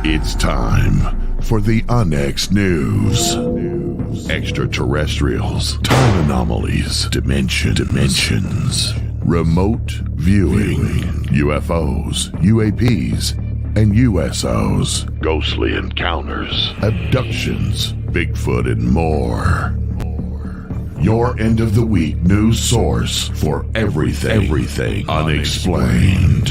It's time for the Unnext News. Extraterrestrials, time anomalies, dimensions, remote viewing, UFOs, UAPs, and USOs, ghostly encounters, abductions, Bigfoot, and more. Your end of the week news source for everything unexplained.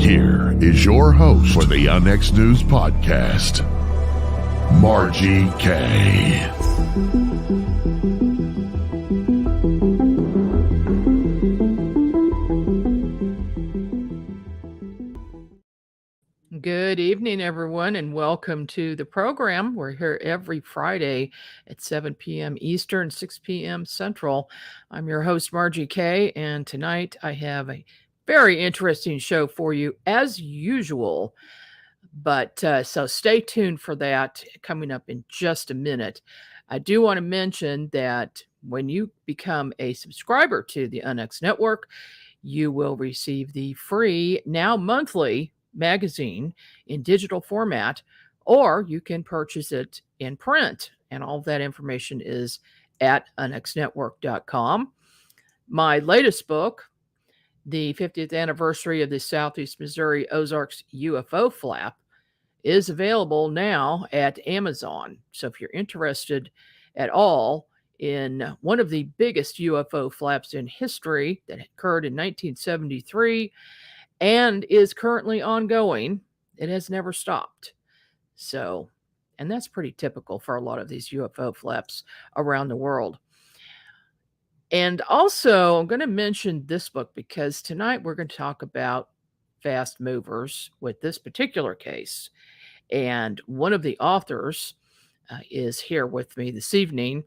Here is your host for the Unnext News podcast, Margie K. Good evening, everyone, and welcome to the program. We're here every Friday at 7 p.m. Eastern, 6 p.m. Central. I'm your host, Margie K., and tonight I have a very interesting show for you, as usual. But so stay tuned for that coming up in just a minute. I do want to mention that when you become a subscriber to the Unnext Network, you will receive the free, now monthly, magazine in digital format, or you can purchase it in print. And all of that information is at unnextnetwork.com. My latest book, the 50th anniversary of the Southeast Missouri Ozarks UFO flap, is available now at Amazon. So if you're interested at all in one of the biggest UFO flaps in history that occurred in 1973 and is currently ongoing, it has never stopped. So, and that's pretty typical for a lot of these UFO flaps around the world. And also, I'm going to mention this book because tonight we're going to talk about fast movers with this particular case. And one of the authors is here with me this evening.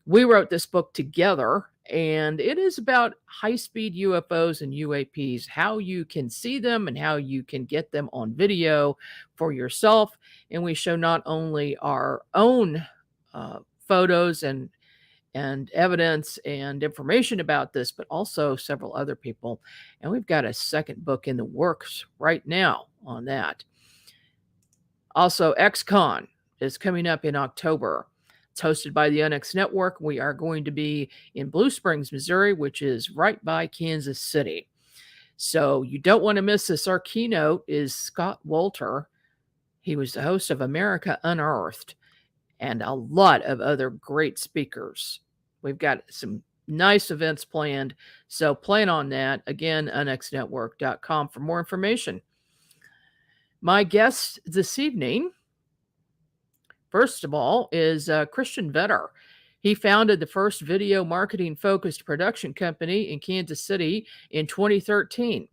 We wrote this book together, and it is about high-speed UFOs and UAPs, how you can see them and how you can get them on video for yourself. And we show not only our own photos and evidence and information about this, but also several other people. And we've got a second book in the works right now on that. Also, XCon is coming up in October. It's hosted by the Unnext Network. We are going to be in Blue Springs, Missouri, which is right by Kansas City. So you don't want to miss this. Our keynote is Scott Wolter. He was the host of America Unearthed and a lot of other great speakers. We've got some nice events planned, so plan on that. Again, unnextnetwork.com for more information. My guest this evening, first of all, is Christian Vedder. He founded the first video marketing-focused production company in Kansas City in 2013.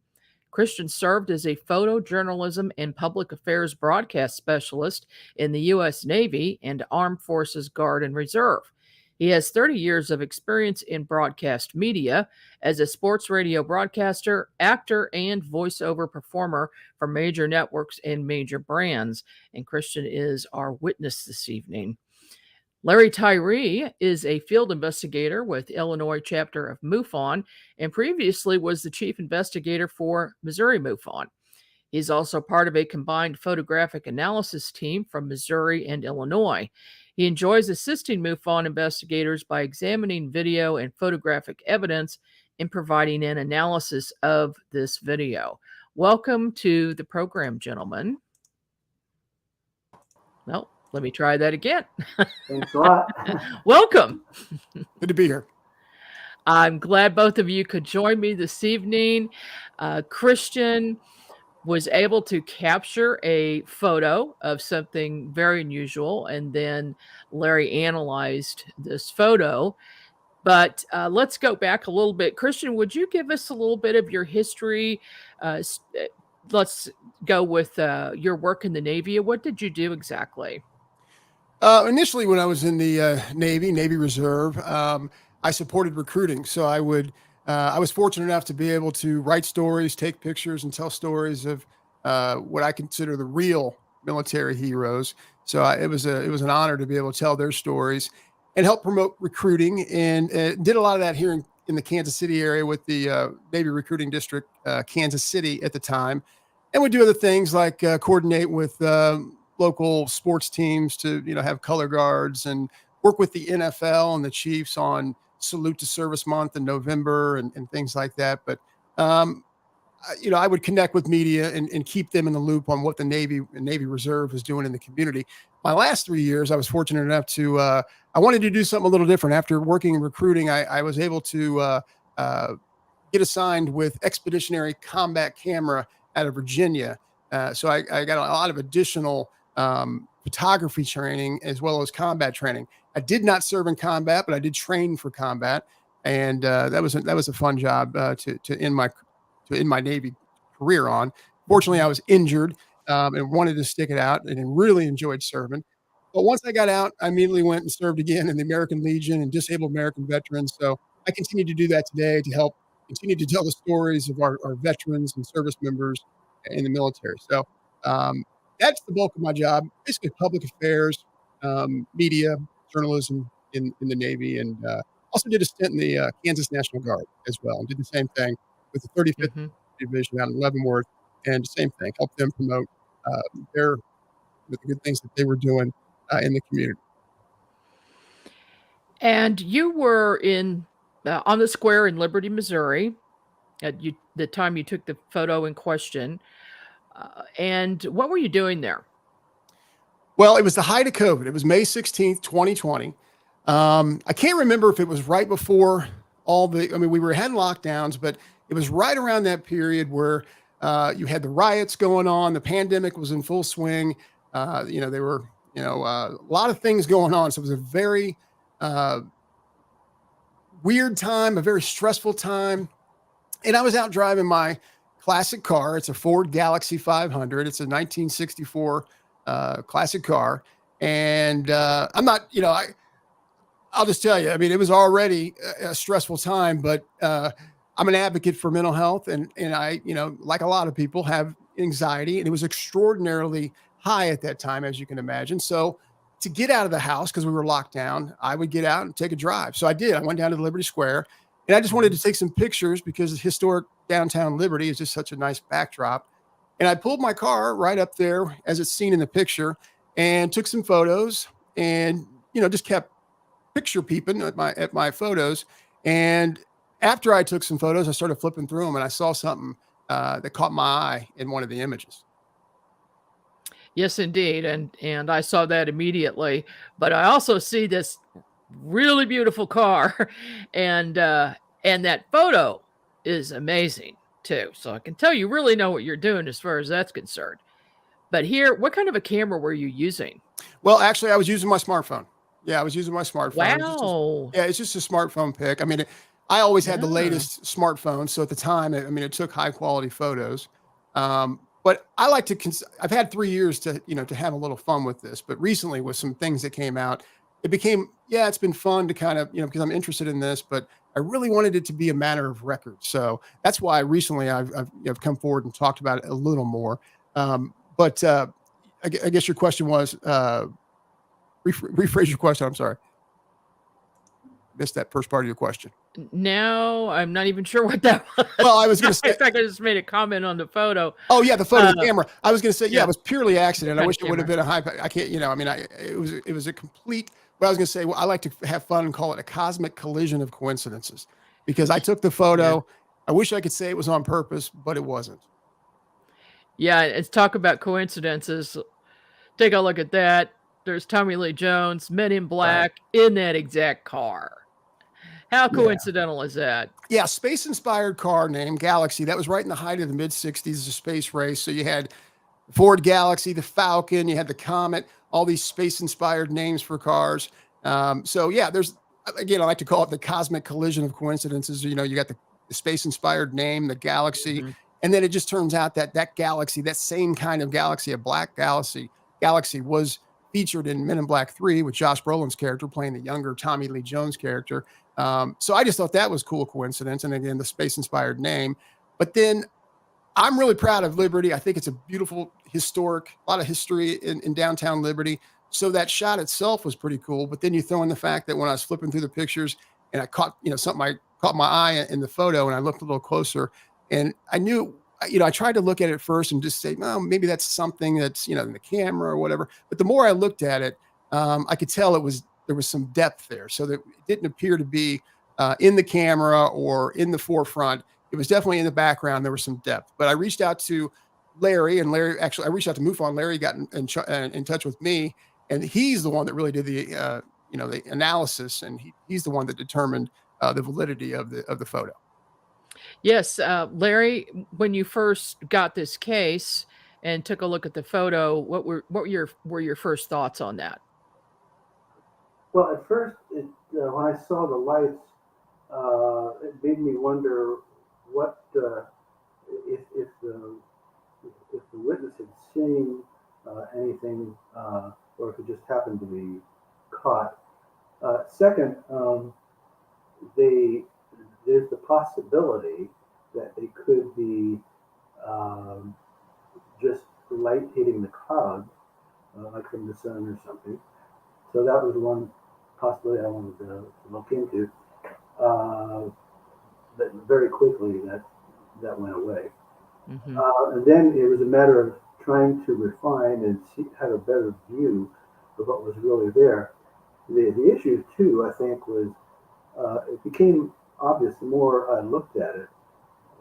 Christian served as a photojournalism and public affairs broadcast specialist in the U.S. Navy and Armed Forces Guard and Reserve. He has 30 years of experience in broadcast media as a sports radio broadcaster, actor, and voiceover performer for major networks and major brands. And Christian is our witness this evening. Larry Tyree is a field investigator with Illinois chapter of MUFON and previously was the chief investigator for Missouri MUFON. He's also part of a combined photographic analysis team from Missouri and Illinois. He enjoys assisting MUFON investigators by examining video and photographic evidence and providing an analysis of this video. Welcome to the program, gentlemen. Well, let me try that again. Thanks a lot. Welcome. Good to be here. I'm glad both of you could join me this evening. Christian was able to capture a photo of something very unusual, and then Larry analyzed this photo. But let's go back a little bit. Christian, would you give us a little bit of your history? Let's go with your work in the Navy. What did you do exactly? Initially, when I was in the Navy Reserve, I supported recruiting. So I was fortunate enough to be able to write stories, take pictures, and tell stories of what I consider the real military heroes. So it was an honor to be able to tell their stories and help promote recruiting, and did a lot of that here in the Kansas City area with the Navy Recruiting District, Kansas City at the time. and we do other things like coordinate with local sports teams to, have color guards, and work with the NFL and the Chiefs on Salute to Service Month in November and things like that. But I would connect with media and keep them in the loop on what the Navy and Navy Reserve is doing in the community. My last 3 years, I was fortunate enough to, I wanted to do something a little different. After working in recruiting, I was able to get assigned with Expeditionary Combat Camera out of Virginia. So I got a lot of additional photography training as well as combat training. I did not serve in combat, but I did train for combat. And that was a fun job to end my Navy career on. Fortunately, I was injured and wanted to stick it out and really enjoyed serving. But once I got out, I immediately went and served again in the American Legion and Disabled American Veterans. So I continue to do that today to help continue to tell the stories of our veterans and service members in the military. So that's the bulk of my job, basically public affairs, media, journalism in the Navy, and also did a stint in the Kansas National Guard as well, and did the same thing with the 35th Division out in Leavenworth, and the same thing, helped them promote the good things that they were doing in the community. And you were on the square in Liberty, Missouri, at the time you took the photo in question. And what were you doing there? Well, it was the height of COVID. It was May 16th, 2020. I can't remember if it was right before we had lockdowns, but it was right around that period where you had the riots going on. The pandemic was in full swing. There were, a lot of things going on. So it was a very weird time, a very stressful time. And I was out driving my classic car. It's a Ford Galaxie 500. It's a 1964 classic car. And I'm not, I'll just tell you, it was already a stressful time, but I'm an advocate for mental health. And I, like a lot of people, have anxiety, and it was extraordinarily high at that time, as you can imagine. So to get out of the house, because we were locked down, I would get out and take a drive. So I did. I went down to the Liberty Square, and I just wanted to take some pictures because historic downtown Liberty is just such a nice backdrop. And I pulled my car right up there as it's seen in the picture and took some photos, and, just kept picture peeping at my photos. And after I took some photos, I started flipping through them, and I saw something that caught my eye in one of the images. Yes, indeed. And I saw that immediately, but I also see this really beautiful car and that photo is amazing too. So I can tell you really know what you're doing as far as that's concerned. But here, what kind of a camera were you using? Well, actually, I was using my smartphone. Yeah, I was using my smartphone. Wow. It's just a smartphone pic. I always had the latest smartphone. So at the time, it took high quality photos. But I like to, I've had 3 years to have a little fun with this, but recently with some things that came out, it became, it's been fun to kind of, because I'm interested in this, but I really wanted it to be a matter of record. So that's why recently I've come forward and talked about it a little more. But I guess your question was, rephrase your question. I'm sorry. Missed that first part of your question. No, I'm not even sure what that was. Well, I was going to say, in fact, I just made a comment on the photo. Oh yeah, the photo, the camera. I was going to say, it was purely accident. I wish it would have been a high. I can't, it was a complete. What I was going to say, well, I like to have fun and call it a cosmic collision of coincidences, because I took the photo. Yeah. I wish I could say it was on purpose, but it wasn't. Yeah, it's talk about coincidences. Take a look at that. There's Tommy Lee Jones, Men in Black, in that exact car. How coincidental is that? Yeah, space-inspired car named Galaxie. That was right in the height of the mid-'60s, a space race. So you had Ford Galaxie, the Falcon, you had the Comet, all these space-inspired names for cars. There's, again, I like to call it the cosmic collision of coincidences. You got the space-inspired name, the Galaxie, and then it just turns out that Galaxie, that same kind of galaxy, a black galaxy was featured in Men in Black 3 with Josh Brolin's character playing the younger Tommy Lee Jones character. So I just thought that was a cool coincidence. And again, the space-inspired name. But then I'm really proud of Liberty. I think it's a beautiful, historic, a lot of history in downtown Liberty. So that shot itself was pretty cool. But then you throw in the fact that when I was flipping through the pictures and I caught, something I caught my eye in the photo, and I looked a little closer, and I knew I tried to look at it first and just say, oh, maybe that's something that's, in the camera or whatever. But the more I looked at it, I could tell there was some depth there. So that it didn't appear to be in the camera or in the forefront. It was definitely in the background. There was some depth. But I reached out to Larry, and I reached out to MUFON. Larry got in touch with me, and he's the one that really did the analysis, and he's the one that determined the validity of the photo. Yes, Larry, when you first got this case and took a look at the photo, what were your first thoughts on that? Well, at first, when I saw the lights, it made me wonder what if the witness had seen anything, or if it just happened to be caught. Second, there's the possibility that they could be just light hitting the clouds, like from the sun or something. So that was one possibility I wanted to look into. But very quickly that went away. Mm-hmm. And then it was a matter of trying to refine and have a better view of what was really there. The issue too, I think, was it became obvious the more I looked at it,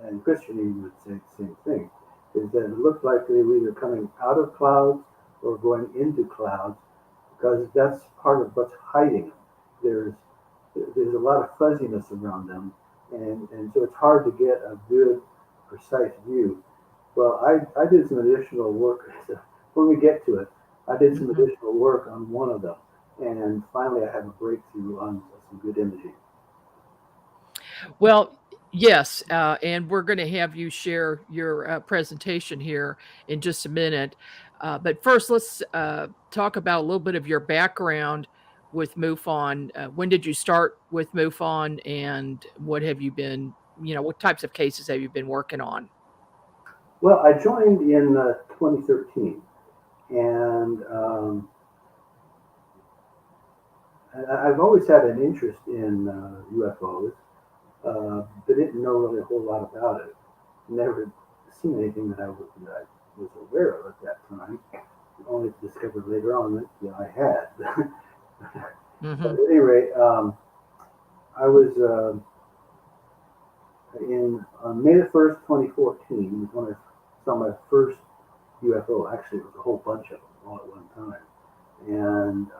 and Christian even would say the same thing, is that it looked like they were either coming out of clouds or going into clouds, because that's part of what's hiding them. There's a lot of fuzziness around them, and so it's hard to get a good, precise view. Well, I did some additional work. When we get to it, I did some additional work on one of them, and finally I have a breakthrough on some good imaging. Well, yes, and we're going to have you share your presentation here in just a minute. But first, let's talk about a little bit of your background with MUFON. When did you start with MUFON, and what have you been, what types of cases have you been working on? Well, I joined in 2013, and I've always had an interest in UFOs, but didn't know really a whole lot about it. Never seen anything that I was aware of at that time. Only discovered later on that I had. Mm-hmm. But at any rate, I was on May the 1st, 2014, was when I saw my first UFO. Actually, it was a whole bunch of them all at one time. And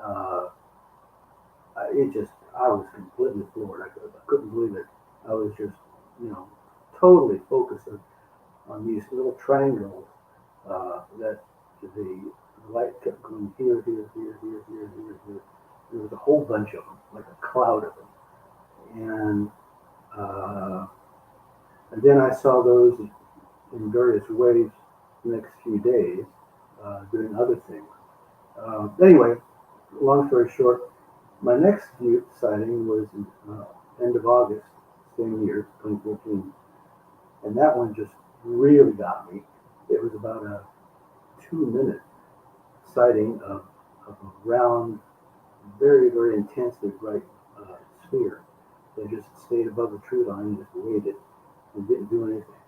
I was completely floored. I couldn't believe it. I was just, totally focused on these little triangles that the light kept going here, here, here, here, here, here, here. There was a whole bunch of them, like a cloud of them. And then I saw those in various ways the next few days, doing other things. Anyway, long story short, my next sighting was end of August, same year, 2014. And that one just really got me. It was about a 2-minute sighting of a round, very, very intensely bright sphere. They just stayed above the tree line and just waited and didn't do anything.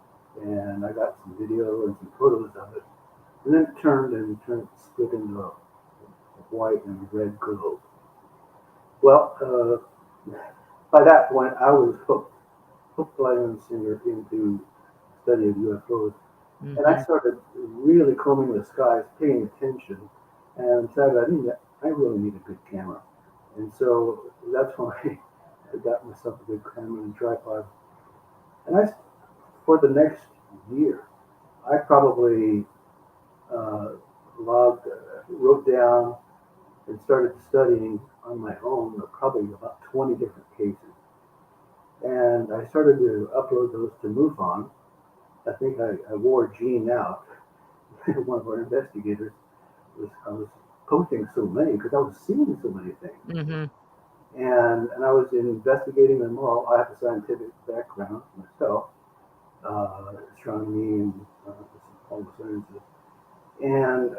And I got some video and some photos of it. And then it turned split into a white and red globe. Well, by that point, I was hooked line and sinker into study of UFOs. Mm-hmm. And I started really combing the skies, paying attention, and decided I really need a good camera. And so that's when I got myself a good camera and tripod. And for the next year, I probably wrote down and started studying on my own probably about 20 different cases. And I started to upload those to MUFON. I think I wore Gene out. One of our investigators I was posting so many because I was seeing so many things. Mm-hmm. And I was investigating them all. I have a scientific background myself, astronomy and all the sciences. And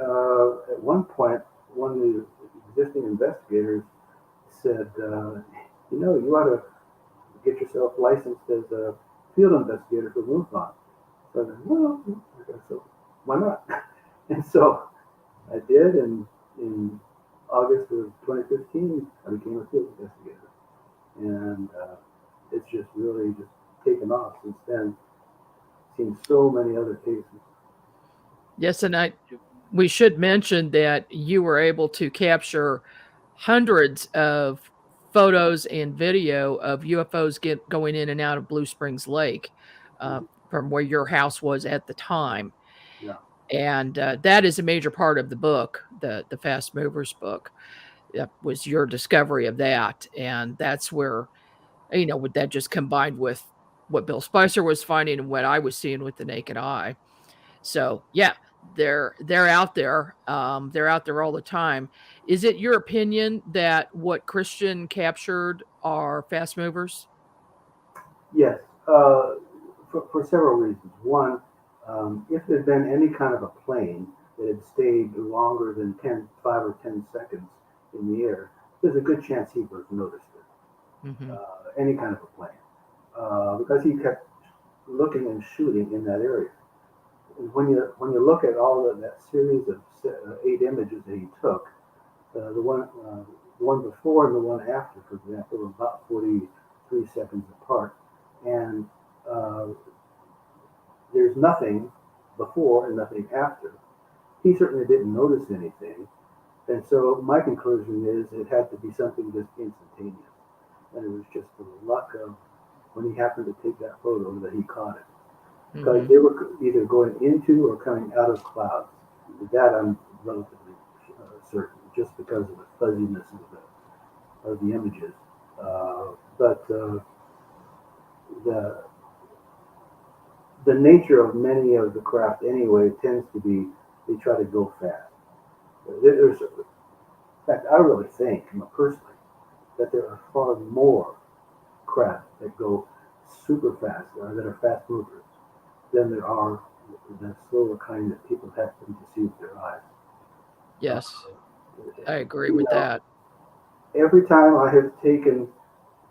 at one point, one of the existing investigators said, you ought to get yourself licensed as a field investigator for MUFON. But well, okay, so why not? And so I did, and in August of 2015, I became a field investigator, and it's just really just taken off since then. Seen so many other cases. Yes, and we should mention that you were able to capture hundreds of photos and video of UFOs going in and out of Blue Springs Lake from where your house was at the time. Yeah. And that is a major part of the book, the Fast Movers book. That was your discovery of that, and that's where, with that just combined with what Bill Spicer was finding and what I was seeing with the naked eye. So yeah, they're out there. They're out there all the time. Is it your opinion that what Christian captured are fast movers? Yes, for several reasons. One, if there'd been any kind of a plane that had stayed longer than 5 or 10 seconds in the air, there's a good chance he would have noticed it. Mm-hmm. Any kind of a plane, because he kept looking and shooting in that area. And when you look at all of that series of 8 images that he took, the one before and the one after, for example, were about 43 seconds apart, and there's nothing before and nothing after. He certainly didn't notice anything, and so my conclusion is it had to be something just instantaneous, and it was just the luck of when he happened to take that photo that he caught it. Because Mm-hmm. they were either going into or coming out of clouds. That I'm relatively certain, just because of the fuzziness of the images. But the nature of many of the craft anyway tends to be they try to go fast. In fact, I really think, personally, that there are far more craft that go super fast, that are fast movers, than there are the slower kind that people have to deceive their eyes. Yes, I agree with that. Every time I have taken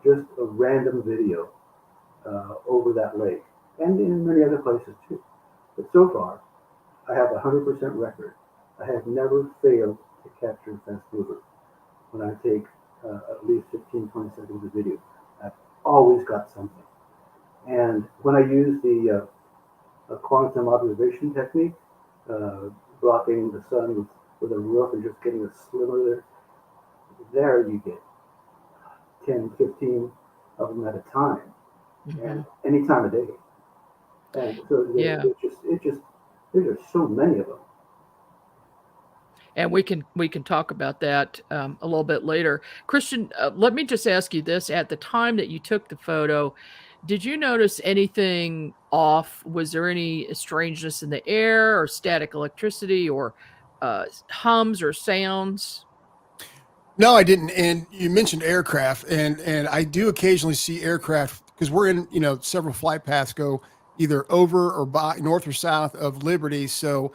just a random video over that lake, and in many other places too, but so far, I have a 100% record. I have never failed to capture a fast mover. When I take at least 15, 20 seconds of video, I've always got something. And when I use the quantum observation technique, blocking the sun with a roof and just getting a sliver there you get 10, 15 of them at a time, Mm-hmm. and any time of day. And so there's just so many of them. And we can talk about that a little bit later. Christian, let me just ask you this: at the time that you took the photo, did you notice anything off? Was there any strangeness in the air, or static electricity, or hums or sounds? No, I didn't. And you mentioned aircraft, and I do occasionally see aircraft because we're in, several flight paths go either over or by north or south of Liberty. So,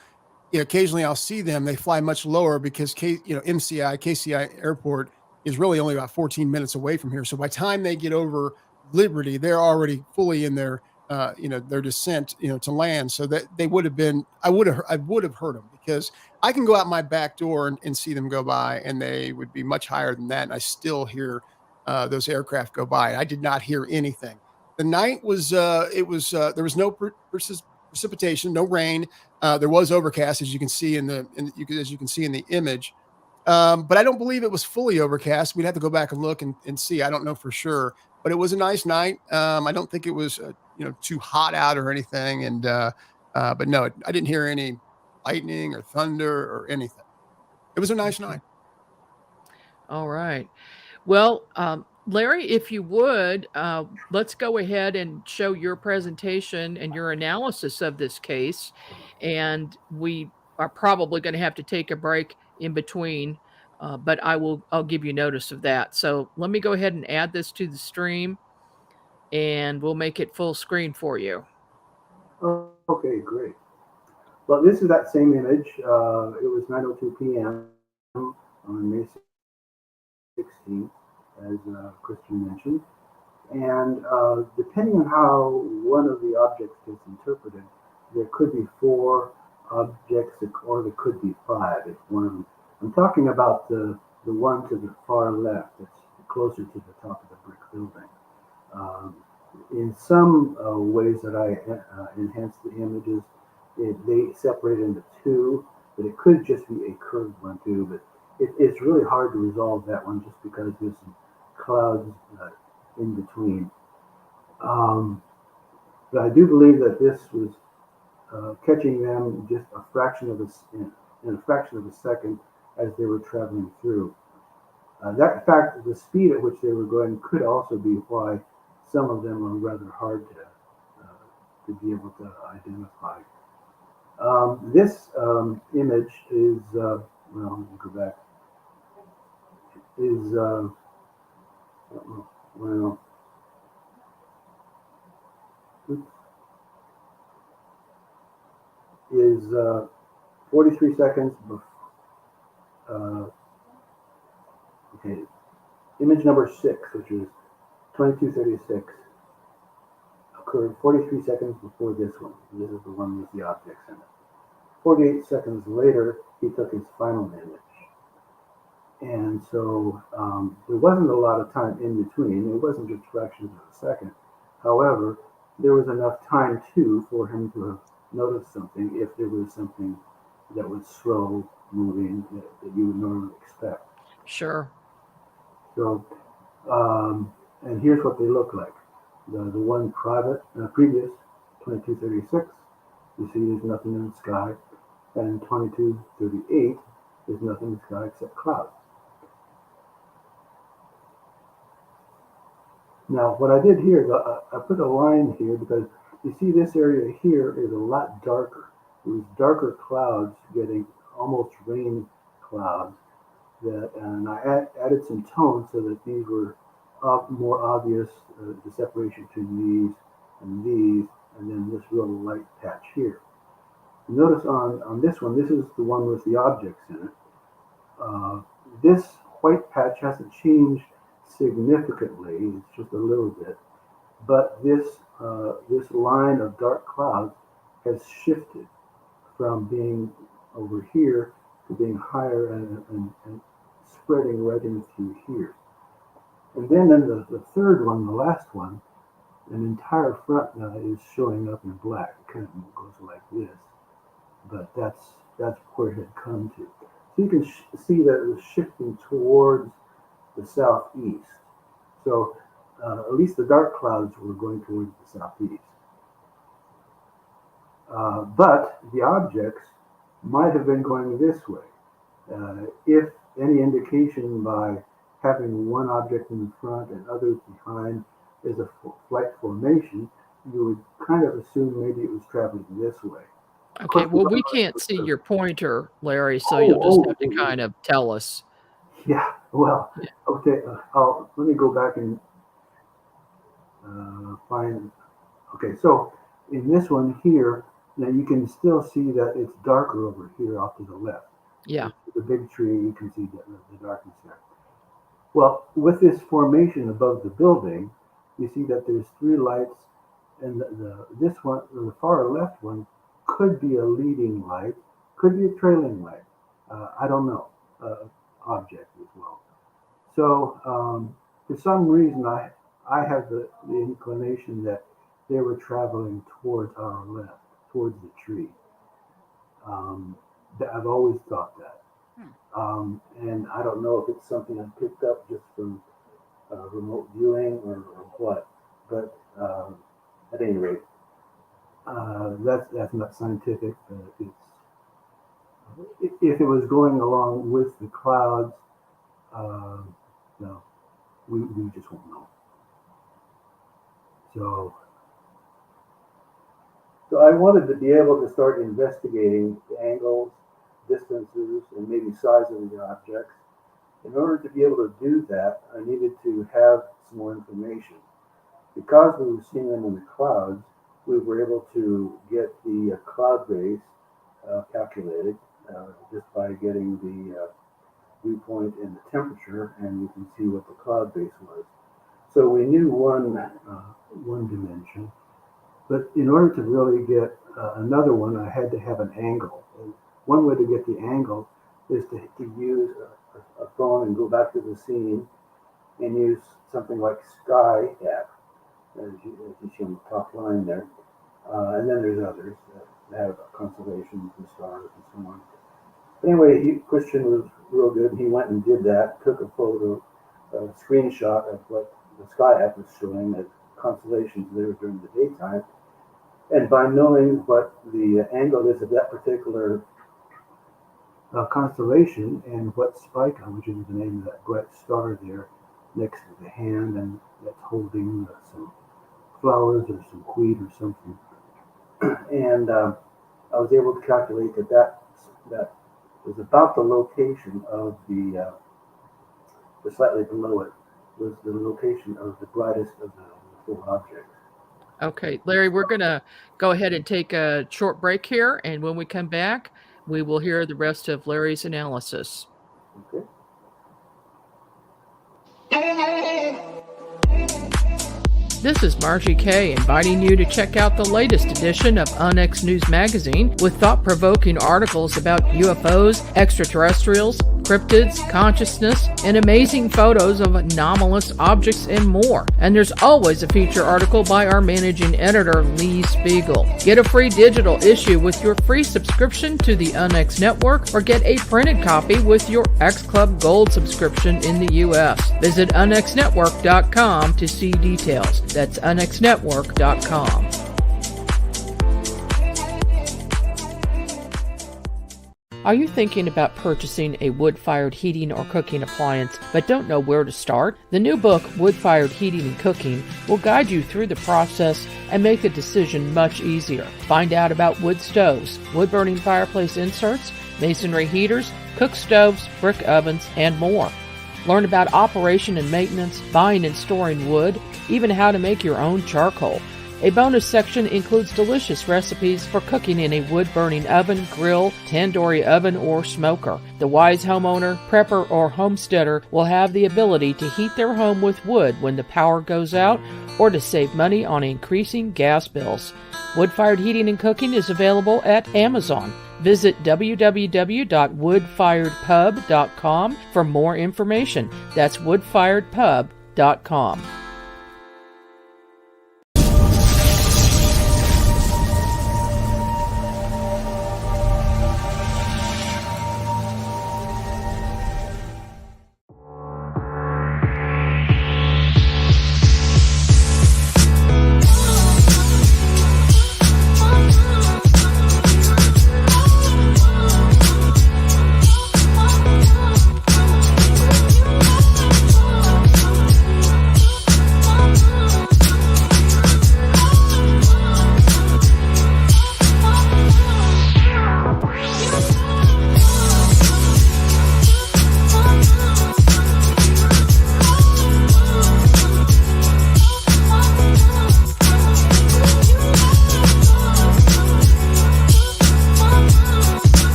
occasionally I'll see them. They fly much lower because KCI Airport is really only about 14 minutes away from here. So by the time they get over Liberty, they're already fully in their descent, to land. So that they would have been, I would have heard them because I can go out my back door and see them go by, and they would be much higher than that. And I still hear those aircraft go by. I did not hear anything. The night was, there was no precipitation, no rain. There was overcast, as you can see in the image. But I don't believe it was fully overcast. We'd have to go back and look and see. I don't know for sure, but it was a nice night. I don't think it was, too hot out or anything. And, but no, I didn't hear any lightning or thunder or anything. It was a nice night. All right. Well, Larry, if you would, let's go ahead and show your presentation and your analysis of this case. And we are probably going to have to take a break in between, but I'll give you notice of that. So let me go ahead and add this to the stream, and we'll make it full screen for you. Oh, okay, great. Well, this is that same image. It was 9:02 p.m. on May 16th, as Christian mentioned. And depending on how one of the objects gets interpreted, there could be 4 objects, or there could be 5. If one of them, I'm talking about the one to the far left, that's closer to the top of the brick building. In some ways that I enhance the images, they separate into 2, but it could just be a curved one too. But it's really hard to resolve that one just because there's some clouds in between. But I do believe that this was catching them just in a fraction of a second as they were traveling through. That fact, the speed at which they were going could also be why some of them are rather hard to be able to identify. This image is, well, let me go back, is, well, is 43 seconds okay, image number 6, which is 2236, occurred 43 seconds before this one. This is the one with the objects in it. 48 seconds later, he took his final image. And so there wasn't a lot of time in between. It wasn't just fractions of a second. However, there was enough time too for him to have noticed something if there was something that was slow moving that you would normally expect. Sure. So, and here's what they look like. The one previous, 2236, you see there's nothing in the sky, and 2238, there's nothing in the sky except clouds. Now, what I did here is I put a line here because you see this area here is a lot darker. It was darker clouds getting almost rain clouds. And I added some tone so that these were more obvious, the separation between these, and then this real light patch here. Notice on this one, this is the one with the objects in it. This white patch hasn't changed significantly, it's just a little bit, but this line of dark clouds has shifted from being over here to being higher and spreading right in through here. And then in the third one, the last one, an entire front is showing up in black. It kind of goes like this, but that's where it had come to. So you can see that it was shifting towards the southeast. So at least the dark clouds were going towards the southeast. But the objects might have been going this way. If any indication by having one object in the front and others behind is a flight formation, you would kind of assume maybe it was traveling this way. Okay, well, we can't see your pointer, Larry, so you'll just have to kind of tell us. Yeah, well, okay, let me go back and find, okay, so in this one here, now you can still see that it's darker over here off to the left. Yeah. The big tree, you can see the darkness there. Well, with this formation above the building, you see that there's 3 lights, and this one, the far left one, could be a leading light, could be a trailing light. I don't know, object as well. So for some reason, I have the inclination that they were traveling towards our left, towards the tree. I've always thought that. And I don't know if it's something I picked up just from remote viewing or what, but at any rate, that's not scientific. If it was going along with the clouds, no, we just won't know. So I wanted to be able to start investigating the angles, distances, and maybe size of the objects. In order to be able to do that, I needed to have some more information. Because we were seeing them in the clouds, we were able to get the cloud base calculated just by getting the dew point and the temperature, and you can see what the cloud base was. So we knew one dimension. But in order to really get another one, I had to have an angle. And one way to get the angle is to use a phone and go back to the scene and use something like Sky app, as you see on the top line there. And then there's others that have constellations and stars and so on. But anyway, Christian was real good. He went and did that, took a photo, a screenshot of what the Sky app was showing as constellations there during the daytime. And by knowing what the angle is of that particular constellation and what Spica, which is the name of that bright star there next to the hand, and that's holding some flowers or some wheat or something. And I was able to calculate that was about the location of the slightly below it was the location of the brightest of the four objects. Okay, Larry, we're going to go ahead and take a short break here, and when we come back, we will hear the rest of Larry's analysis. Okay. This is Margie Kay inviting you to check out the latest edition of Onyx News Magazine with thought-provoking articles about UFOs, extraterrestrials, cryptids, consciousness, and amazing photos of anomalous objects and more. And there's always a feature article by our managing editor, Lee Spiegel. Get a free digital issue with your free subscription to the Onyx Network, or get a printed copy with your X Club Gold subscription in the U.S. Visit onyxnetwork.com to see details. That's onyxnetwork.com. Are you thinking about purchasing a wood-fired heating or cooking appliance but don't know where to start? The new book, Wood-Fired Heating and Cooking, will guide you through the process and make the decision much easier. Find out about wood stoves, wood-burning fireplace inserts, masonry heaters, cook stoves, brick ovens, and more. Learn about operation and maintenance, buying and storing wood, even how to make your own charcoal. A bonus section includes delicious recipes for cooking in a wood-burning oven, grill, tandoori oven, or smoker. The wise homeowner, prepper, or homesteader will have the ability to heat their home with wood when the power goes out, or to save money on increasing gas bills. Wood-fired heating and cooking is available at Amazon. Visit www.woodfiredpub.com for more information. That's woodfiredpub.com.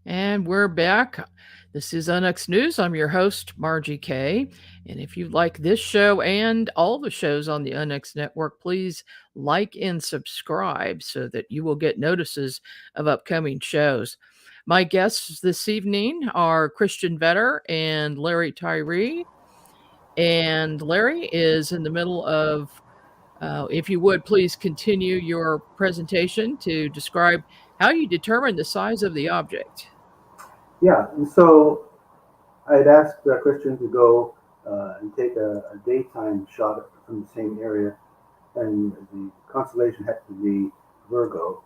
And we're back. This is Onyx News. I'm your host, Margie Kay. And if you like this show and all the shows on the Onyx Network, please like and subscribe so that you will get notices of upcoming shows. My guests this evening are Christian Vedder and Larry Tyree. And Larry is in the middle of, if you would, please continue your presentation to describe how you determine the size of the object. Yeah, and so I had asked Christian to go and take a daytime shot from the same area, and the constellation happened to be Virgo,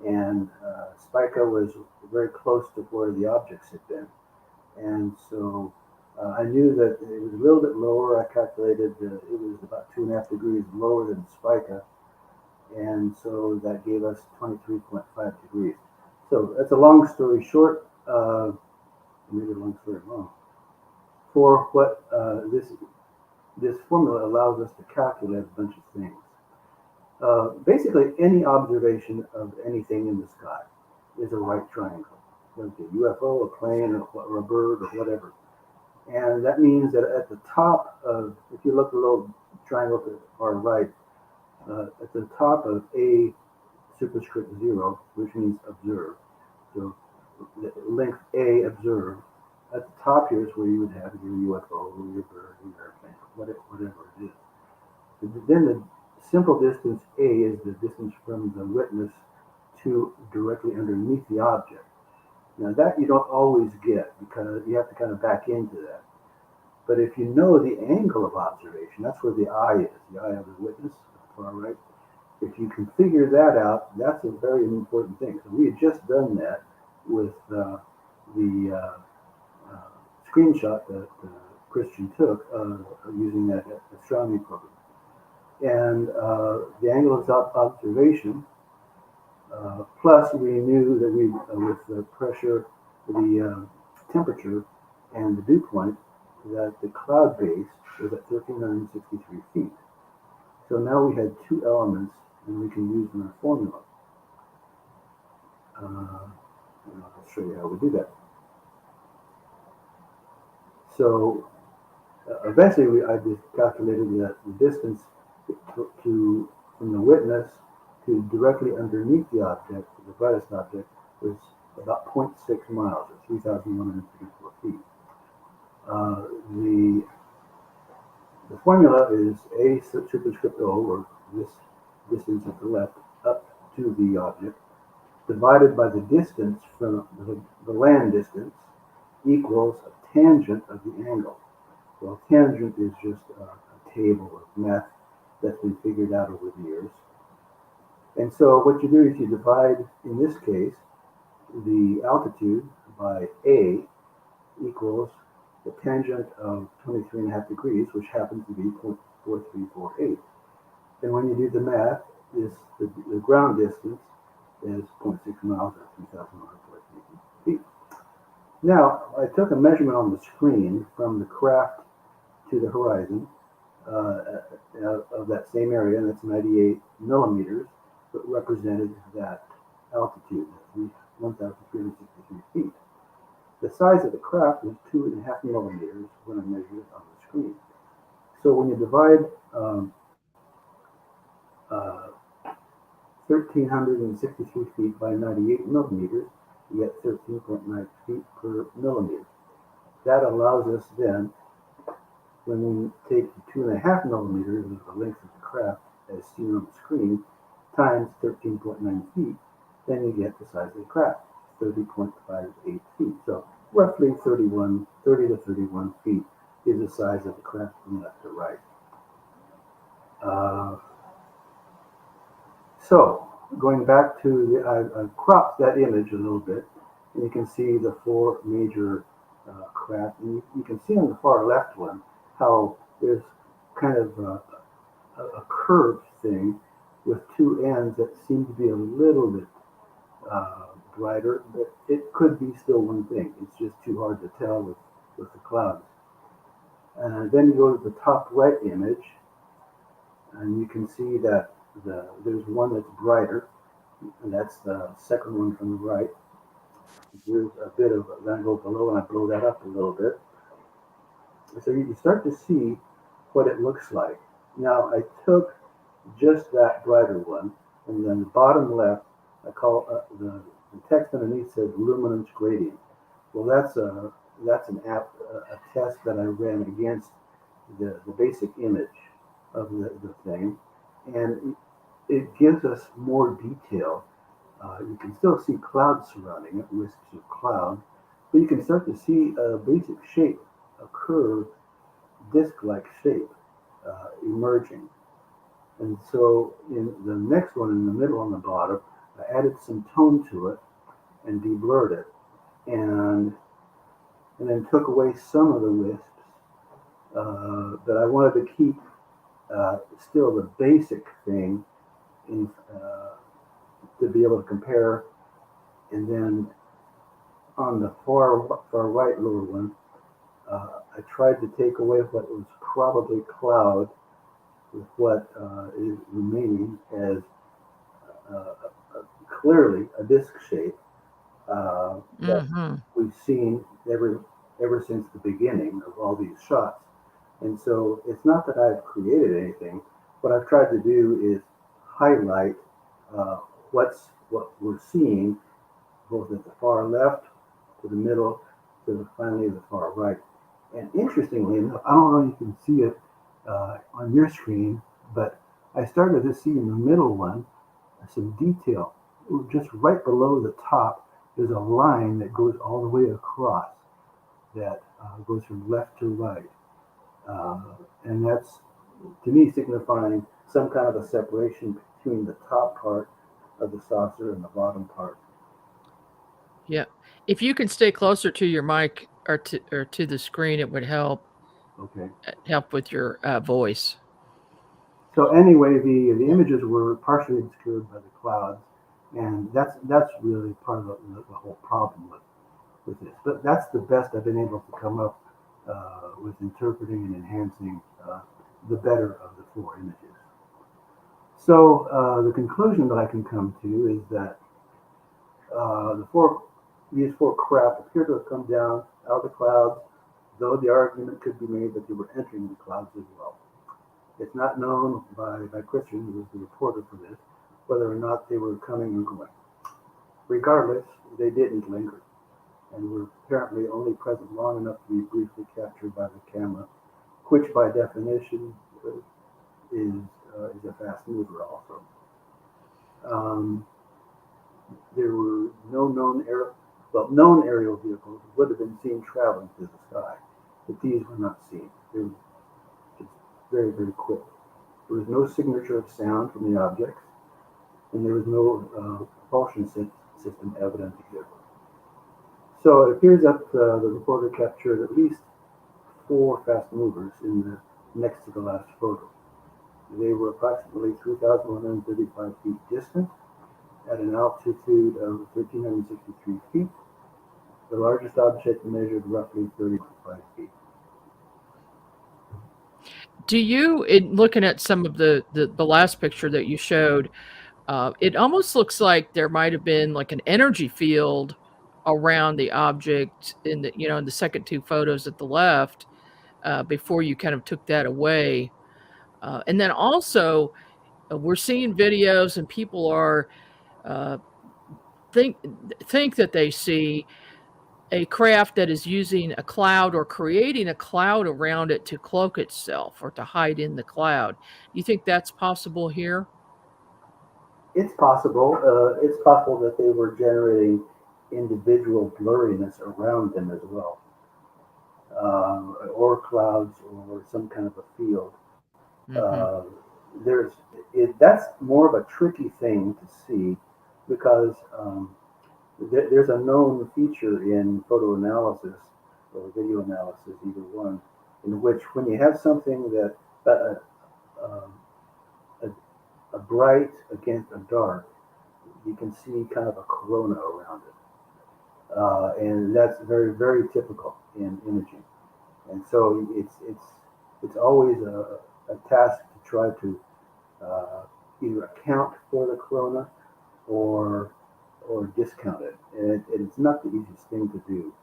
and Spica was very close to where the objects had been. And so I knew that it was a little bit lower. I calculated that it was about 2.5 degrees lower than Spica, and so that gave us 23.5 degrees. So that's a long story short, maybe a long story long. For what this formula allows us to calculate a bunch of things. Basically, any observation of anything in the sky is a right triangle. Whether it's a UFO, a plane, or a bird, or whatever. And that means that at the top of, if you look at the little triangle to the far right, at the top of A superscript 0, which means observe. So the length A, observe. At the top here is where you would have your UFO, or your bird, or your airplane, whatever it is. Then the simple distance A is the distance from the witness to directly underneath the object. Now that you don't always get because you have to kind of back into that. But if you know the angle of observation, that's where the eye is, the eye of the witness, far right. If you can figure that out, that's a very important thing. So we had just done that with the screenshot that Christian took using that astronomy program. And the angle of observation, plus we knew that we, with the pressure, the temperature, and the dew point, that the cloud base was at 1,363 feet. So now we had two elements, and we can use in our formula. I'll show you how we do that. So eventually, I just calculated that the distance from the witness to directly underneath the object, the brightest object, was about 0.6 miles, or 3,134 feet. The formula is A superscript O, or this distance at the left, up to the object, divided by the distance from the land distance, equals a tangent of the angle. Well, tangent is just a table of math that's been figured out over the years. And so what you do is you divide, in this case, the altitude by A equals the tangent of 23.5 degrees, which happens to be 0.4348. And when you do the math, the ground distance is 0.6 miles, or 3,143 feet. Now, I took a measurement on the screen from the craft to the horizon of that same area, and that's 98 millimeters, but represented that altitude, 1,363 feet. The size of the craft was 2.5 millimeters when I measured it on the screen. So when you divide 1,363 feet by 98 millimeters, you get 13.9 feet per millimeter. That allows us then, when we take the 2.5 millimeters of the length of the craft, as seen on the screen, times 13.9 feet, then you get the size of the craft, 30.58 feet. So roughly 30 to 31 feet is the size of the craft from left to right. So going back to I cropped that image a little bit, and you can see the four major craft. And you can see on the far left one how there's kind of a curved thing with two ends that seem to be a little bit brighter, but it could be still one thing. It's just too hard to tell with the clouds. And then you go to the top right image, and you can see that there's one that's brighter, and that's the second one from the right. There's a bit of, then I go below and I blow that up a little bit. So you start to see what it looks like. Now I took just that brighter one, and then the bottom left, I call the text underneath says luminance gradient. Well, that's a test that I ran against the basic image of the thing, and it gives us more detail. You can still see clouds surrounding it, wisps of cloud, but you can start to see a basic shape, a curved disc-like shape emerging. And so in the next one, in the middle on the bottom, I added some tone to it and deblurred it. And and then took away some of the wisps. But I wanted to keep still the basic thing in, to be able to compare. And then on the far right lower one, I tried to take away what was probably cloud with what is remaining as clearly a disc shape that we've seen ever since the beginning of all these shots. And so it's not that I've created anything. What I've tried to do is highlight what we're seeing, both at the far left, to the middle, to finally the far right. And interestingly enough, I don't know if you can see it on your screen, but I started to see in the middle one some detail. Just right below the top, there's a line that goes all the way across, that goes from left to right. And that's, to me, signifying some kind of a separation between the top part of the saucer and the bottom part. Yeah. If you can stay closer to your mic or to the screen, it would help. Okay. Help with your voice. So anyway, the images were partially obscured by the clouds, and that's really part of the whole problem with this. But that's the best I've been able to come up with interpreting and enhancing the better of the four images. So the conclusion that I can come to is that these four craft appear to have come down out of the clouds, though the argument could be made that they were entering the clouds as well. It's not known by Christian, who was the reporter for this, whether or not they were coming or going. Regardless, they didn't linger, and were apparently only present long enough to be briefly captured by the camera, which by definition is a fast mover also. There were no known aerial vehicles would have been seen traveling through the sky, but these were not seen. They were just very, very quick. There was no signature of sound from the objects, and there was no propulsion system evident either. So it appears that the reporter captured at least four fast movers in the next to the last photo. They were approximately 3,135 feet distant at an altitude of 1,363 feet. The largest object measured roughly 35 feet. Do you, in looking at some of the last picture that you showed, it almost looks like there might have been like an energy field around the object in the, in the second two photos at the left, before you kind of took that away. And then also, we're seeing videos and people are think that they see a craft that is using a cloud or creating a cloud around it to cloak itself or to hide in the cloud. Do you think that's possible here? It's possible. It's possible that they were generating individual blurriness around them as well, or clouds, or some kind of a field. That's more of a tricky thing to see, because there's a known feature in photo analysis or video analysis, either one, in which when you have something that a bright against a dark, you can see kind of a corona around it, and that's very, very typical in imaging. And so it's always a task to try to either account for the corona or discount it, and it's not the easiest thing to do.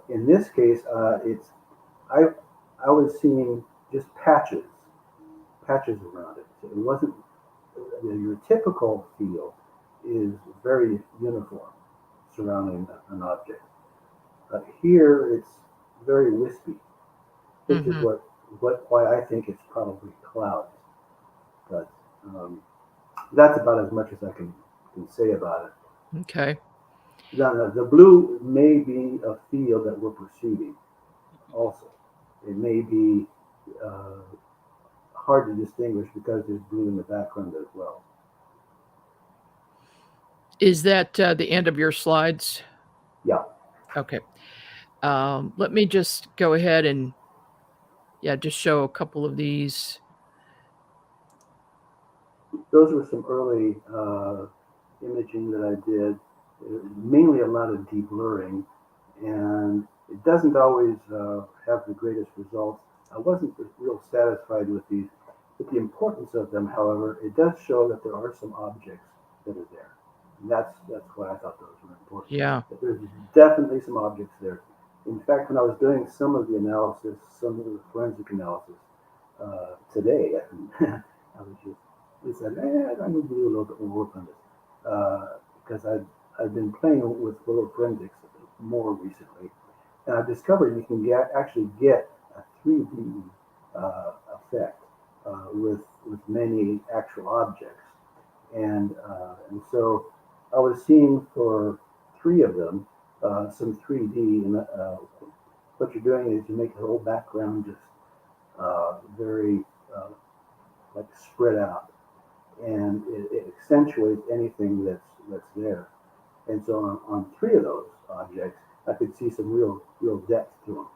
In this case, I was seeing just patches around it. So it wasn't your typical field is very uniform surrounding an object. Here it's very wispy, which is why I think it's probably clouds. But that's about as much as I can say about it. Okay. The blue may be a field that we're perceiving also. It may be hard to distinguish because there's blue in the background as well. Is that the end of your slides? Yeah. Okay. Let me just go ahead and just show a couple of these. Those were some early imaging that I did. Mainly a lot of deblurring, and it doesn't always have the greatest results. I wasn't real satisfied with these. With the importance of them, however, it does show that there are some objects that are there. And that's why I thought those were important. Yeah. There's definitely some objects there. In fact, when I was doing some of the analysis, some of the forensic analysis today, I was just said, I need to do a little bit more work on this because I've been playing with photo forensics more recently, and I've discovered you can actually get a 3D effect with many actual objects, and so I was seeing for 3 of them some 3D, and what you're doing is you make the whole background just very like spread out, and it accentuates anything that's there. And so on 3 of those objects, I could see some real depth to them.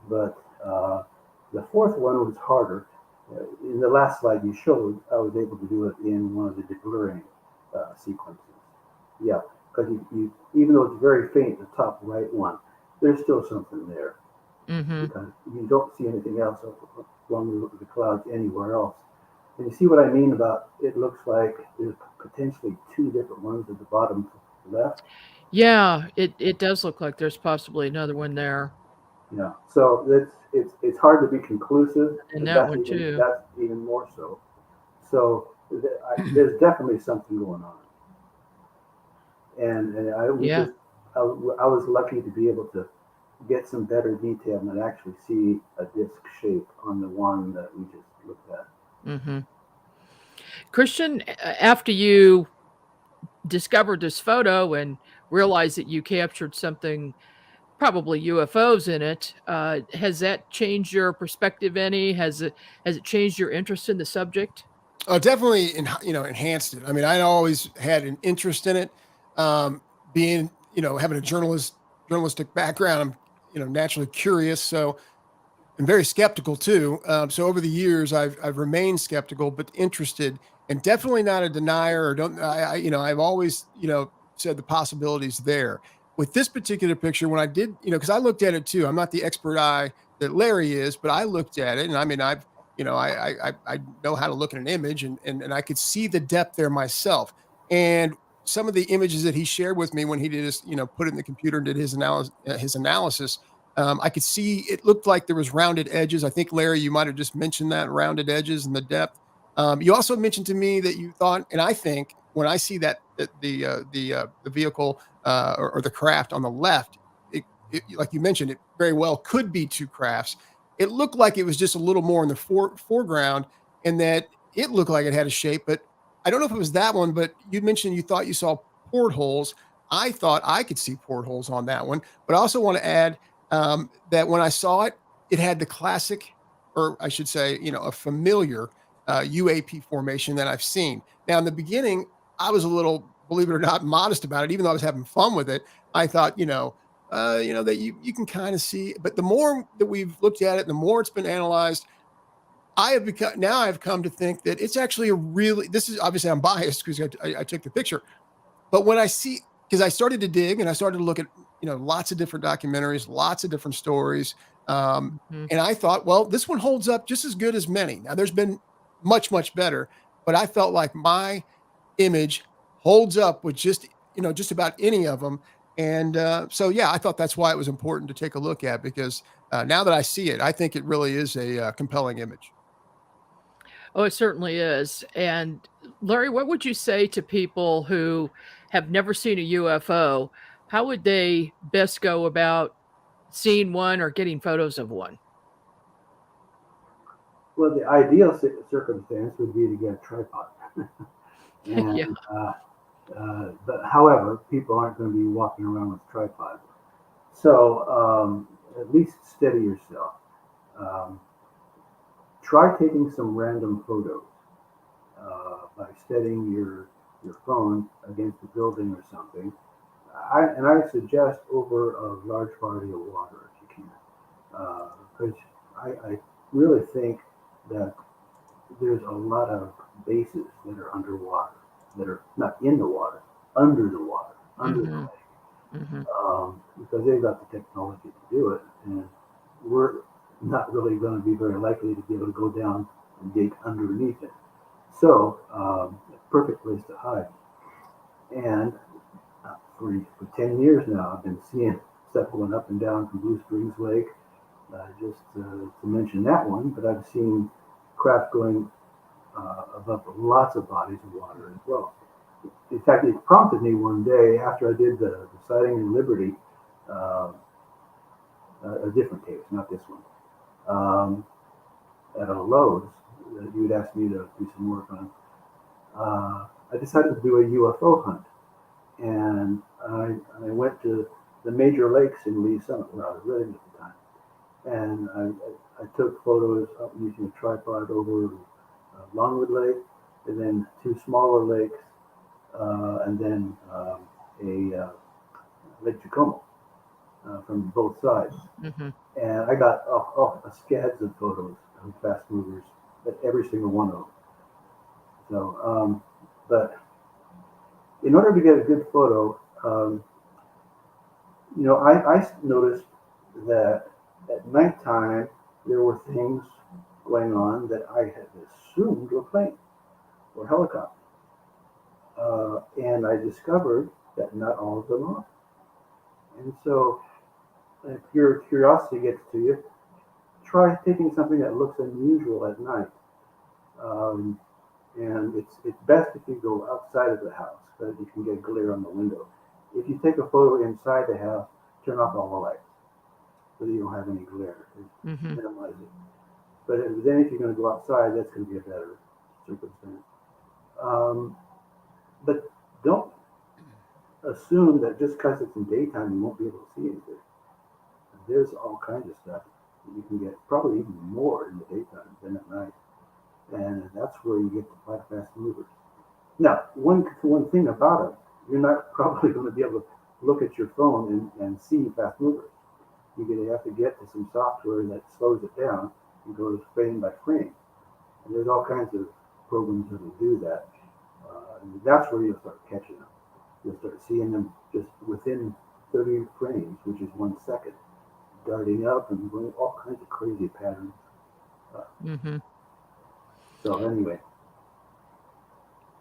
But the 4th one was harder. In the last slide you showed, I was able to do it in one of the deblurring sequences. Yeah, because you even though it's very faint, the top right one, there's still something there. Mm-hmm. Because you don't see anything else along the clouds anywhere else. And you see what I mean about it looks like there's potentially 2 different ones at the bottom left. Yeah, it does look like there's possibly another one there. Yeah, so it's hard to be conclusive. And that one too. That's even more so. So there's definitely something going on. And I was lucky to be able to get some better detail and actually see a disc shape on the one that we just looked at. Mm-hmm. Christian, after you discovered this photo and realized that you captured something, probably UFOs in it, has that changed your perspective any? Has it changed your interest in the subject? Definitely, enhanced it. I mean, I always had an interest in it. Being, having a journalistic background, I'm, naturally curious. So I'm very skeptical too. So over the years, I've remained skeptical, but interested, and definitely not a denier. Or don't I've always said the possibilities there. With this particular picture, when I did, because I looked at it too. I'm not the expert eye that Larry is, but I looked at it, and I mean, I know how to look at an image, and I could see the depth there myself. And some of the images that he shared with me when he did his, put it in the computer and did his analysis. I could see it looked like there was rounded edges. I think, Larry, you might have just mentioned that rounded edges and the depth. You also mentioned to me that you thought, and I think when I see that the vehicle or the craft on the left, it, like you mentioned, it very well could be 2 crafts. It looked like it was just a little more in the foreground, and that it looked like it had a shape. But I don't know if it was that one. But you mentioned you thought you saw portholes. I thought I could see portholes on that one. But I also want to add that when I saw it, it had the classic, or I should say, a familiar UAP formation that I've seen. Now, in the beginning, I was a little, believe it or not, modest about it, even though I was having fun with it. I thought, that you can kind of see, but the more that we've looked at it, the more it's been analyzed, I've come to think that it's actually this is obviously I'm biased because I took the picture, but when I see, because I started to dig and I started to look at, lots of different documentaries, lots of different stories. Mm-hmm. And I thought, well, this one holds up just as good as many. Now there's been much, much better, but I felt like my image holds up with just about any of them. And so, yeah, I thought that's why it was important to take a look at, because now that I see it, I think it really is a compelling image. Oh, it certainly is. And Larry, what would you say to people who have never seen a UFO? How would they best go about seeing one or getting photos of one? Well, the ideal circumstance would be to get a tripod. Yeah. And but however, people aren't going to be walking around with tripods. So at least steady yourself. Try taking some random photos by steadying your phone against a building or something. I suggest over a large body of water if you Because I really think that there's a lot of bases that are underwater, that are not in the water, under the water, under the lake, because they've got the technology to do it, and we're not really going to be very likely to be able to go down and dig underneath it. So, perfect place to hide. And for 10 years now, I've been seeing stuff going up and down from Blue Springs Lake, just to mention that one, but I've seen craft going above lots of bodies of water as well. In fact, it prompted me one day after I did the sighting in Liberty, a different case, not this one, at a Lowe's that you would ask me to do some work on. I decided to do a UFO hunt, and I went to the major lakes in Lee Summit, where I was living at the time, and I took photos using a tripod over Longwood Lake, and then 2 smaller lakes, and then a Lake Jacomo from both sides. And I got scads of photos of fast movers, but every single one of them. So, but in order to get a good photo, I noticed that at nighttime there were things going on that I had assumed were plane or helicopter. And I discovered that not all of them are. And so if your curiosity gets to you, try taking something that looks unusual at night. And it's best if you go outside of the house, because you can get glare on the window. If you take a photo inside the house, turn off all the lights so that you don't have any glare. Minimize it. But then if you're going to go outside, that's going to be a better circumstance. But don't assume that just because it's in daytime, you won't be able to see anything. There's all kinds of stuff that you can get, probably even more in the daytime than at night. And that's where you get the fast movers. Now, one thing about it, you're not probably going to be able to look at your phone and see fast movers. You're going to have to get to some software that slows it down and goes frame by frame. And there's all kinds of programs that will do that. And that's where you'll start catching them. You'll start seeing them just within 30 frames, which is 1 second, darting up and going all kinds of crazy patterns. So anyway.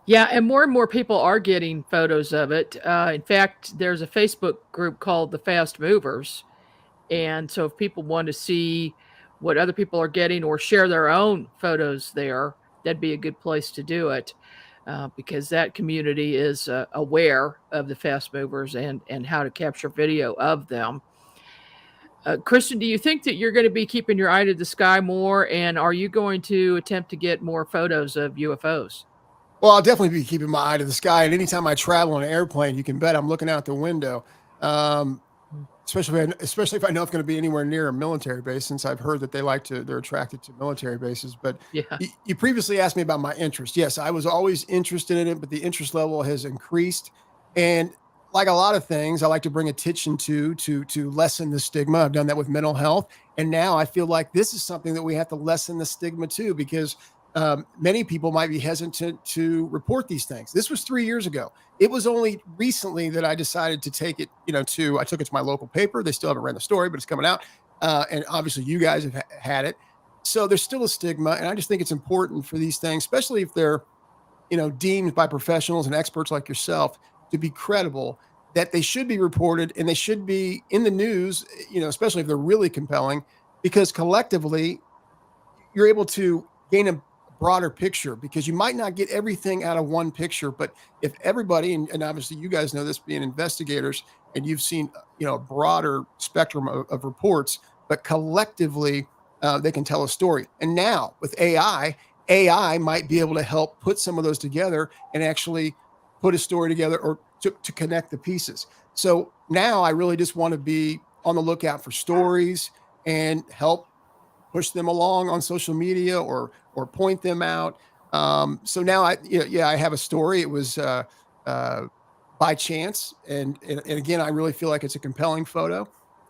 Yeah, and more people are getting photos of it. In fact, there's a Facebook group called the Fast Movers. And so if people want to see what other people are getting or share their own photos there, that'd be a good place to do it, because that community is aware of the fast movers and how to capture video of them. Christian, do you think that you're going to be keeping your eye to the sky more, and are you going to attempt to get more photos of UFOs? Well, I'll definitely be keeping my eye to the sky. And anytime I travel on an airplane, you can bet I'm looking out the window. Especially if I know it's going to be anywhere near a military base, since I've heard that they're attracted to military bases. But yeah, you previously asked me about my interest. Yes, I was always interested in it, but the interest level has increased. And like a lot of things, I like to bring attention to lessen the stigma. I've done that with mental health. And now I feel like this is something that we have to lessen the stigma too, because many people might be hesitant to report these things. This was 3 years ago. It was only recently that I decided to take it, I took it to my local paper. They still haven't ran the story, but it's coming out. And obviously you guys have had it. So there's still a stigma. And I just think it's important for these things, especially if they're, deemed by professionals and experts like yourself to be credible, that they should be reported and they should be in the news, especially if they're really compelling, because collectively you're able to gain a broader picture, because you might not get everything out of one picture. But if everybody, and obviously you guys know this being investigators, and you've seen, a broader spectrum of reports, but collectively they can tell a story. And now with AI might be able to help put some of those together and actually put a story together, or to connect the pieces. So now I really just want to be on the lookout for stories and help push them along on social media or point them out. So now I have a story. It was by chance. And again, I really feel like it's a compelling photo.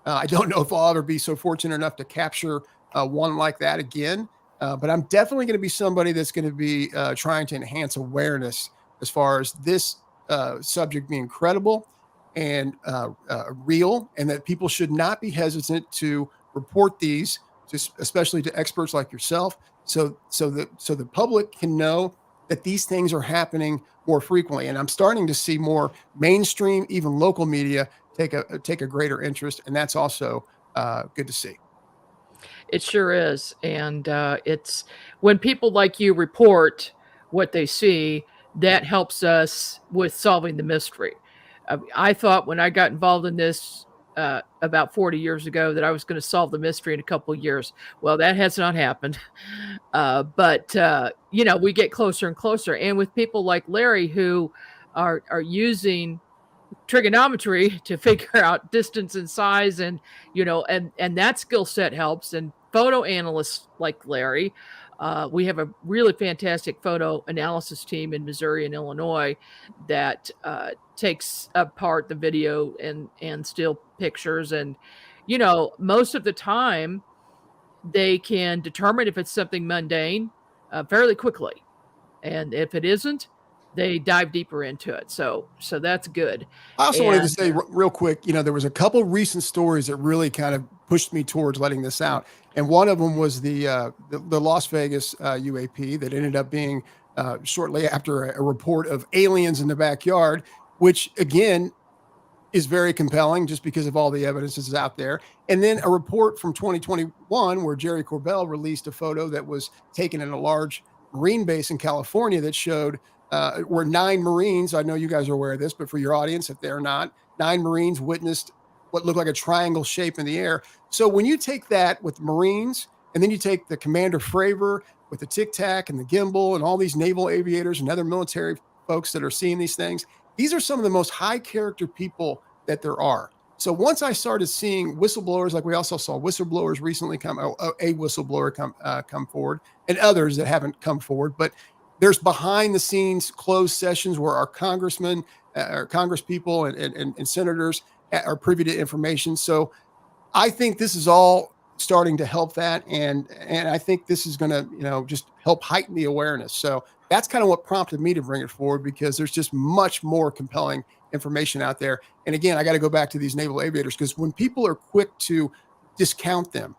I don't know if I'll ever be so fortunate enough to capture one like that again, but I'm definitely going to be somebody that's going to be trying to enhance awareness as far as this subject being credible and real, and that people should not be hesitant to report these, especially to experts like yourself, so the public can know that these things are happening more frequently. And I'm starting to see more mainstream, even local media take a greater interest, and that's also good to see. It sure is. And it's when people like you report what they see, that helps us with solving the mystery. I thought when I got involved in this about 40 years ago that I was going to solve the mystery in a couple of years. Well, that has not happened. But we get closer and closer. And with people like Larry who are using trigonometry to figure out distance and size, and that skill set helps. And photo analysts like Larry, we have a really fantastic photo analysis team in Missouri and Illinois that takes apart the video and still pictures, and most of the time they can determine if it's something mundane fairly quickly, and if it isn't, they dive deeper into it. So that's good. I also wanted to say real quick, there was a couple recent stories that really kind of pushed me towards letting this out. And one of them was the Las Vegas UAP that ended up being shortly after a report of aliens in the backyard, which again is very compelling just because of all the evidence that's out there. And then a report from 2021 where Jerry Corbell released a photo that was taken in a large Marine base in California that showed where 9 Marines, I know you guys are aware of this, but for your audience, if they're not, 9 Marines witnessed what looked like a triangle shape in the air. So when you take that with Marines, and then you take the Commander Fravor with the Tic Tac and the gimbal and all these naval aviators and other military folks that are seeing these things, these are some of the most high character people that there are. So once I started seeing whistleblowers, like we also saw whistleblowers recently a whistleblower come forward, and others that haven't come forward, but there's behind the scenes closed sessions where our congressmen, our congresspeople and senators are privy to information. So I think this is all starting to help that. And I think this is going to, just help heighten the awareness. So that's kind of what prompted me to bring it forward, because there's just much more compelling information out there. And again, I got to go back to these naval aviators, because when people are quick to discount them,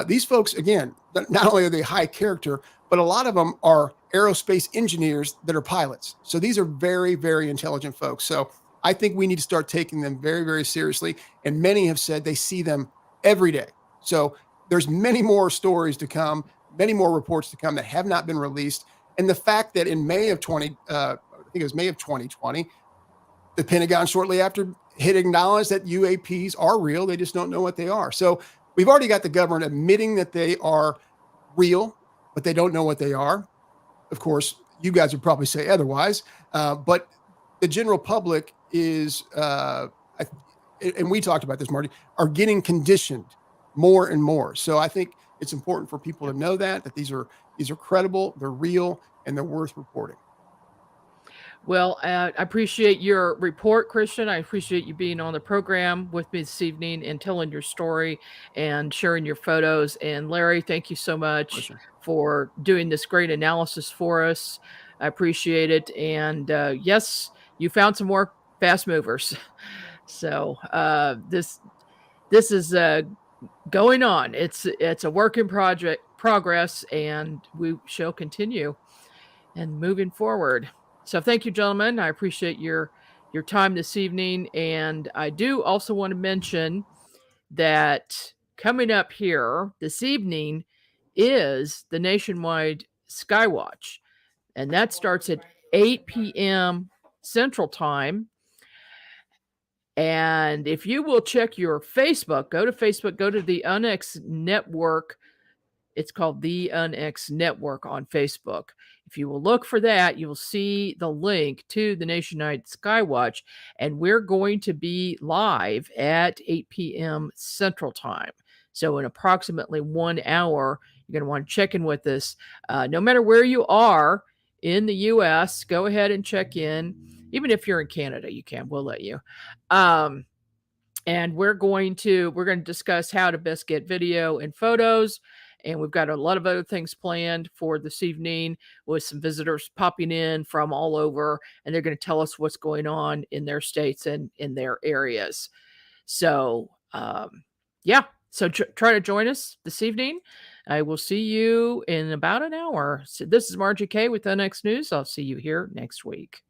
these folks, again, not only are they high character, but a lot of them are aerospace engineers that are pilots. So these are very, very intelligent folks. So I think we need to start taking them very, very seriously. And many have said they see them every day. So there's many more stories to come, many more reports to come that have not been released. And the fact that in May of 2020, the Pentagon shortly after had acknowledged that UAPs are real. They just don't know what they are. So we've already got the government admitting that they are real, but they don't know what they are. Of course, you guys would probably say otherwise, but the general public is, and we talked about this, Marty, are getting conditioned more and more. So I think it's important for people to know that these are credible, they're real, and they're worth reporting. Well, I appreciate your report, Christian. I appreciate you being on the program with me this evening and telling your story and sharing your photos. And Larry, thank you so much for doing this great analysis for us. I appreciate it. And yes, you found some more fast movers. So this is going on. It's a work in progress, and we shall continue and moving forward. So thank you, gentlemen. I appreciate your time this evening. And I do also want to mention that coming up here this evening is the nationwide Skywatch. And that starts at 8 p.m. Central Time. And if you will check your Facebook, go to Facebook, go to the UNX Network. It's called the UNX Network on Facebook. If you will look for that, you will see the link to the Nationwide Skywatch, and we're going to be live at 8 p.m. Central Time. So in approximately 1 hour, you're going to want to check in with us. No matter where you are in the U.S., go ahead and check in. Even if you're in Canada, you can. We'll let you. And we're going to discuss how to best get video and photos. And we've got a lot of other things planned for this evening with some visitors popping in from all over, and they're going to tell us what's going on in their states and in their areas. So, yeah. So try to join us this evening. I will see you in about an hour. So this is Margie K with the Next News. I'll see you here next week.